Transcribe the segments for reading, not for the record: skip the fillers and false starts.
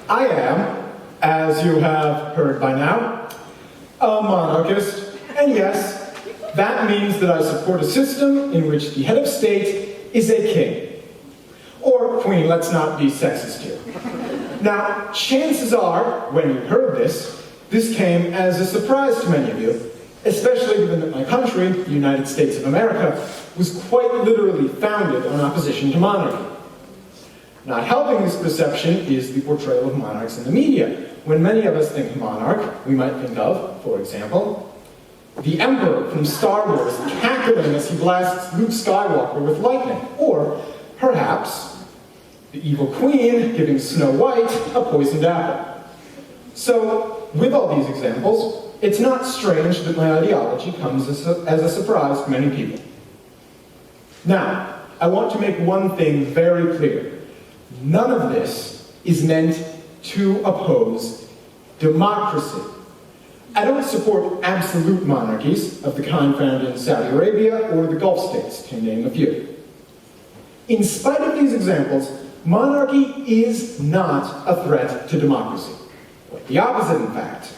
I am, as you have heard by now, a monarchist, and yes, that means that I support a system in which the head of state is a king. Or queen, let's not be sexist here. Now, chances are, when you heard this came as a surprise to many of you, especially given that my country, the United States of America, was quite literally founded on opposition to monarchy. Not helping this perception is the portrayal of monarchs in the media. When many of us think monarch, we might think of, for example, the Emperor from Star Wars cackling as he blasts Luke Skywalker with lightning, or perhaps the evil queen giving Snow White a poisoned apple. So, with all these examples, it's not strange that my ideology comes as a surprise to many people. Now, I want to make one thing very clear. None of this is meant to oppose democracy. I don't support absolute monarchies of the kind found in Saudi Arabia or the Gulf states, to name a few. In spite of these examples, monarchy is not a threat to democracy. Quite the opposite, in fact.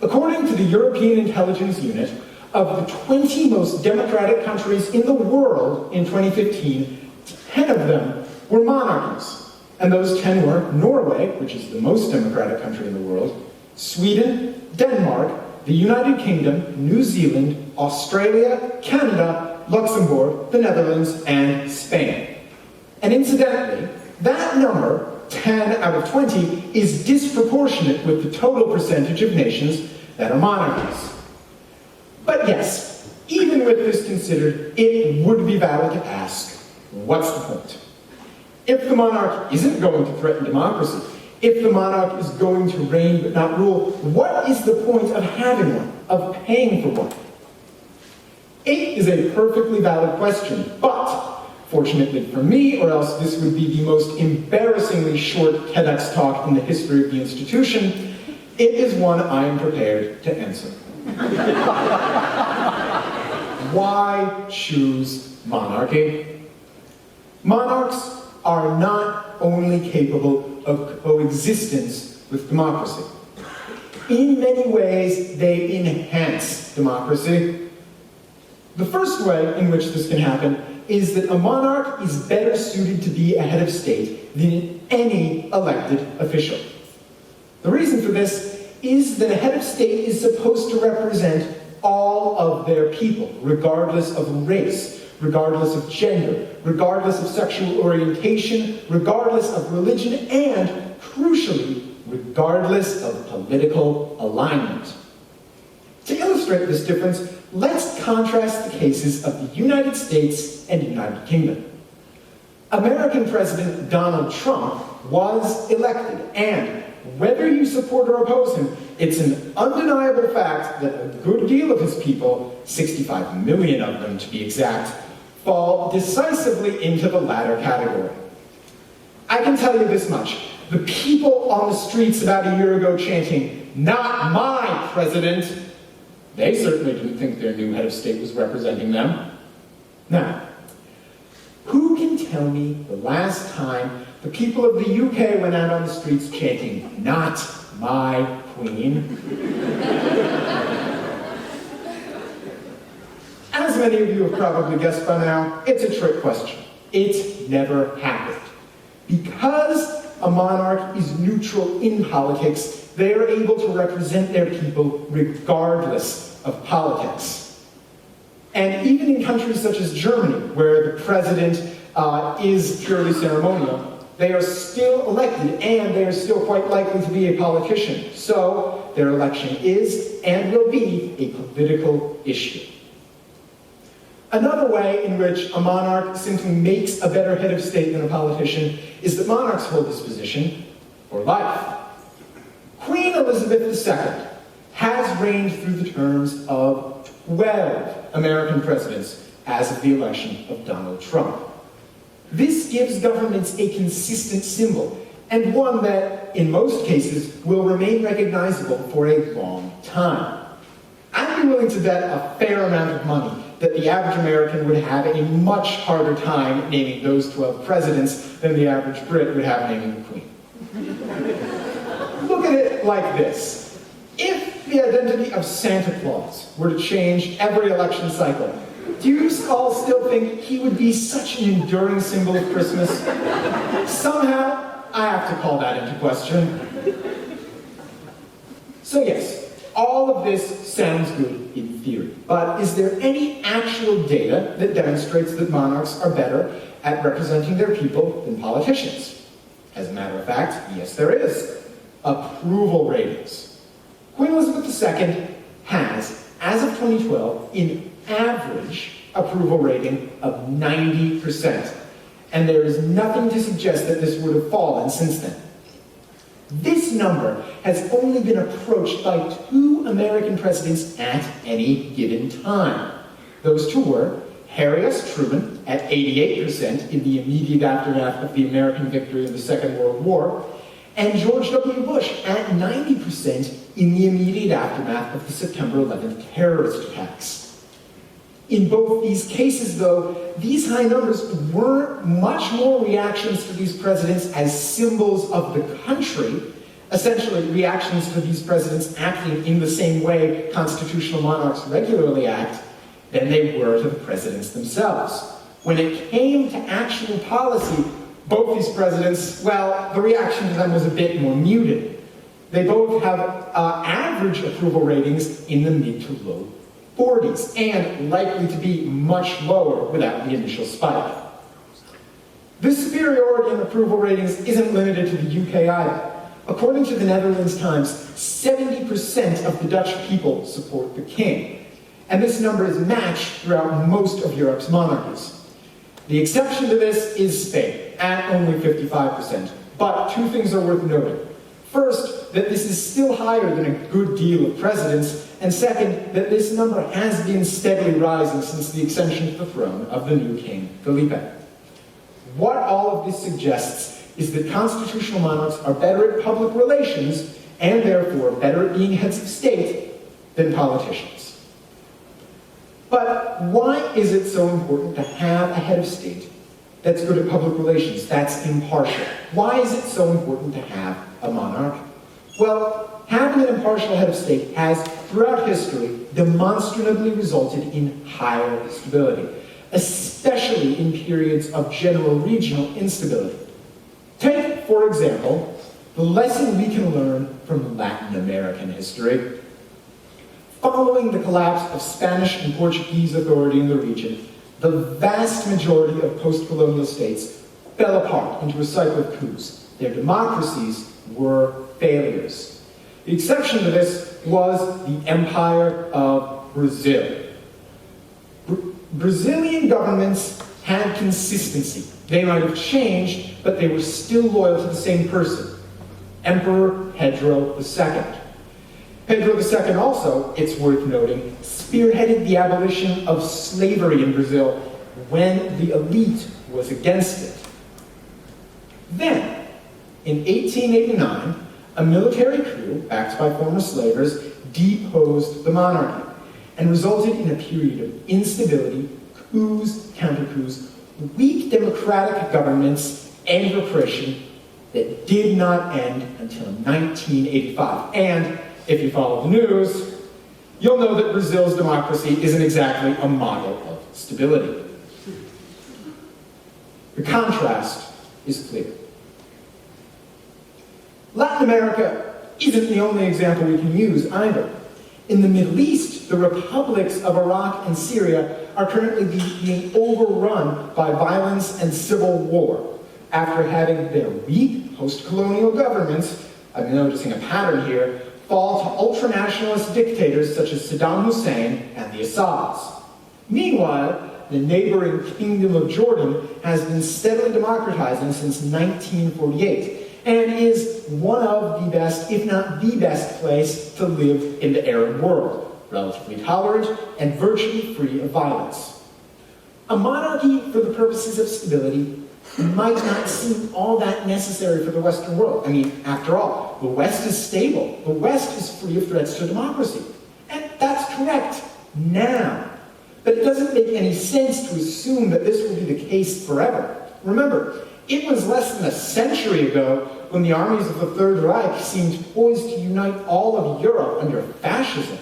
According to the European Intelligence Unit, of the 20 most democratic countries in the world in 2015, 10 of them were monarchies. And those 10 were Norway, which is the most democratic country in the world, Sweden, Denmark, the United Kingdom, New Zealand, Australia, Canada, Luxembourg, the Netherlands, and Spain. And incidentally, that number, 10 out of 20, is disproportionate with the total percentage of nations that are monarchies. But yes, even with this considered, it would be valid to ask, what's the point? If the monarch isn't going to threaten democracy, if the monarch is going to reign but not rule, what is the point of having one, of paying for one? It is a perfectly valid question, but fortunately for me, or else this would be the most embarrassingly short TEDx talk in the history of the institution, it is one I am prepared to answer. Why choose monarchy? Monarchs are not only capable of coexistence with democracy. In many ways, they enhance democracy. The first way in which this can happen is that a monarch is better suited to be a head of state than any elected official. The reason for this is that a head of state is supposed to represent all of their people, regardless of race, regardless of gender, regardless of sexual orientation, regardless of religion, and, crucially, regardless of political alignment. To illustrate this difference, let's contrast the cases of the United States and United Kingdom. American President Donald Trump was elected, and whether you support or oppose him, it's an undeniable fact that a good deal of his people, 65 million of them to be exact, fall decisively into the latter category. I can tell you this much. The people on the streets about a year ago chanting, "Not my president," they certainly didn't think their new head of state was representing them. Now, who can tell me the last time the people of the UK went out on the streets chanting, "Not my queen"? As many of you have probably guessed by now, it's a trick question. It never happened. Because a monarch is neutral in politics, they are able to represent their people regardless of politics. And even in countries such as Germany, where the president is purely ceremonial, they are still elected, and they are still quite likely to be a politician. So, their election is, and will be, a political issue. Another way in which a monarch simply makes a better head of state than a politician is that monarchs hold this position for life. Queen Elizabeth II has reigned through the terms of 12 American presidents as of the election of Donald Trump. This gives governments a consistent symbol, and one that, in most cases, will remain recognizable for a long time. I'd be willing to bet a fair amount of money that the average American would have a much harder time naming those 12 presidents than the average Brit would have naming the Queen. at it like this. If the identity of Santa Claus were to change every election cycle, do you all still think he would be such an enduring symbol of Christmas? Somehow, I have to call that into question. So yes, all of this sounds good in theory, but is there any actual data that demonstrates that monarchs are better at representing their people than politicians? As a matter of fact, yes there is. Approval ratings. Queen Elizabeth II has, as of 2012, an average approval rating of 90%, and there is nothing to suggest that this would have fallen since then. This number has only been approached by 2 American presidents at any given time. Those 2 were Harry S. Truman at 88% in the immediate aftermath of the American victory in the Second World War, and George W. Bush at 90% in the immediate aftermath of the September 11th terrorist attacks. In both these cases, though, these high numbers were much more reactions to these presidents as symbols of the country, essentially reactions to these presidents acting in the same way constitutional monarchs regularly act, than they were to the presidents themselves. When it came to actual policy, both these presidents, well, the reaction to them was a bit more muted. They both have average approval ratings in the mid to low 40s, and likely to be much lower without the initial spike. This superiority in approval ratings isn't limited to the UK either. According to the Netherlands Times, 70% of the Dutch people support the king, and this number is matched throughout most of Europe's monarchies. The exception to this is Spain, at only 55%, but 2 things are worth noting. First, that this is still higher than a good deal of presidents, and second, that this number has been steadily rising since the ascension to the throne of the new King Felipe. What all of this suggests is that constitutional monarchs are better at public relations, and therefore better at being heads of state, than politicians. But why is it so important to have a head of state that's good at public relations, that's impartial? Why is it so important to have a monarch? Well, having an impartial head of state has, throughout history, demonstrably resulted in higher stability, especially in periods of general regional instability. Take, for example, the lesson we can learn from Latin American history. Following the collapse of Spanish and Portuguese authority in the region, the vast majority of post-colonial states fell apart into a cycle of coups. Their democracies were failures. The exception to this was the Empire of Brazil. Brazilian governments had consistency. They might have changed, but they were still loyal to the same person, Emperor Pedro II. Pedro II also, it's worth noting, spearheaded the abolition of slavery in Brazil when the elite was against it. Then, in 1889, a military coup, backed by former slavers, deposed the monarchy and resulted in a period of instability, coups, counter-coups, weak democratic governments, and repression that did not end until 1985. And if you follow the news, you'll know that Brazil's democracy isn't exactly a model of stability. The contrast is clear. Latin America isn't the only example we can use either. In the Middle East, the republics of Iraq and Syria are currently being overrun by violence and civil war after having their weak post-colonial governments, I'm noticing a pattern here, fall to ultranationalist dictators such as Saddam Hussein and the Assads. Meanwhile, the neighboring Kingdom of Jordan has been steadily democratizing since 1948 and is one of the best, if not the best place to live in the Arab world, relatively tolerant and virtually free of violence. A monarchy for the purposes of stability might not seem all that necessary for the Western world. I mean, after all, the West is stable. The West is free of threats to democracy. And that's correct now. But it doesn't make any sense to assume that this will be the case forever. Remember, It was less than a century ago when the armies of the Third Reich seemed poised to unite all of Europe under fascism.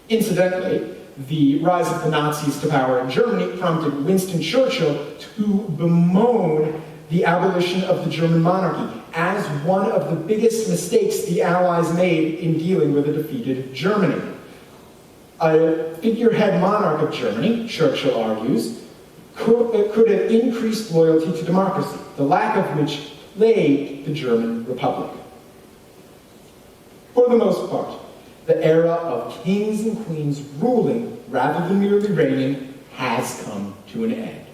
Incidentally, the rise of the Nazis to power in Germany prompted Winston Churchill to bemoan the abolition of the German monarchy as one of the biggest mistakes the Allies made in dealing with a defeated Germany. A figurehead monarch of Germany, Churchill argues, could have increased loyalty to democracy, the lack of which plagued the German Republic. For the most part, the era of kings and queens ruling rather than merely reigning has come to an end.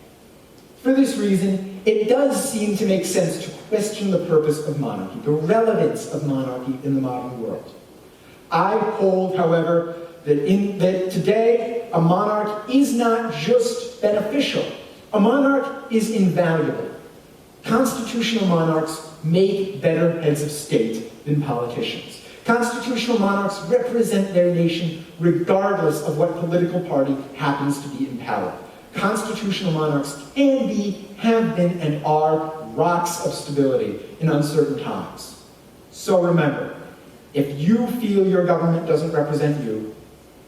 For this reason, it does seem to make sense to question the purpose of monarchy, the relevance of monarchy in the modern world. I hold, however, that today a monarch is not just beneficial. A monarch is invaluable. Constitutional monarchs make better heads of state than politicians. Constitutional monarchs represent their nation regardless of what political party happens to be in power. Constitutional monarchs can be, have been, and are rocks of stability in uncertain times. So remember, if you feel your government doesn't represent you,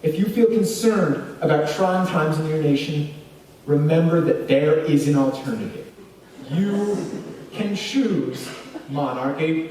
if you feel concerned about trying times in your nation, remember that there is an alternative. You can choose monarchy